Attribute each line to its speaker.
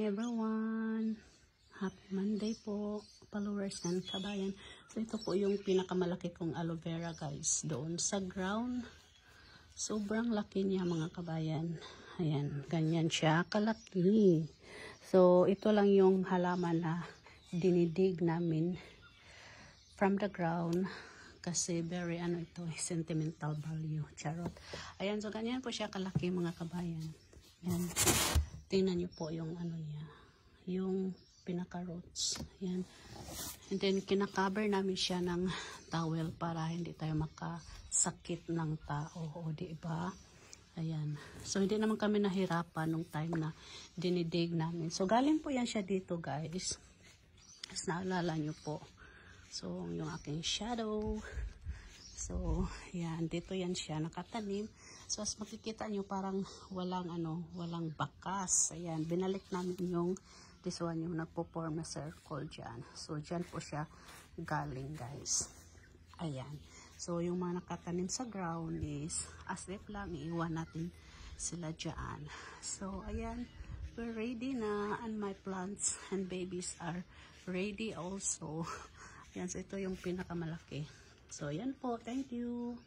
Speaker 1: everyone! Happy Monday po, followers ng kabayan. So ito po yung pinakamalaki kong aloe vera guys, doon sa ground. Sobrang laki niya mga kabayan. Ayan, ganyan siya kalaki. So ito lang yung halaman na dinidig namin from the ground. Kasi very ito, sentimental value. Charot. Ayan, so ganyan po siya kalaki mga kabayan. Ayan. Tingnan niyo po yung niya. Yung pinaka-roots. Ayan. And then, kinakaber namin siya ng towel para hindi tayo makasakit ng tao. O, diba? Ayan. So, hindi naman kami nahirapan nung time na dinidig namin. So, galing po yan siya dito, guys. As naalala nyo po. So, yung aking shadow. So, yan. Dito yan siya. Nakatanim. So, as makikita nyo, parang walang walang bakas. Ayan. Binalik namin yung this one, yung nagpo-form na circle dyan. So, dyan po siya galing, guys. Ayan. So, yung mga nakatanim sa ground is asleep lang. Iiwan natin sila dyan. So, ayan. We're ready na. And my plants and babies are ready also. Ayan. So, ito yung pinakamalaki. So, yan po. Thank you.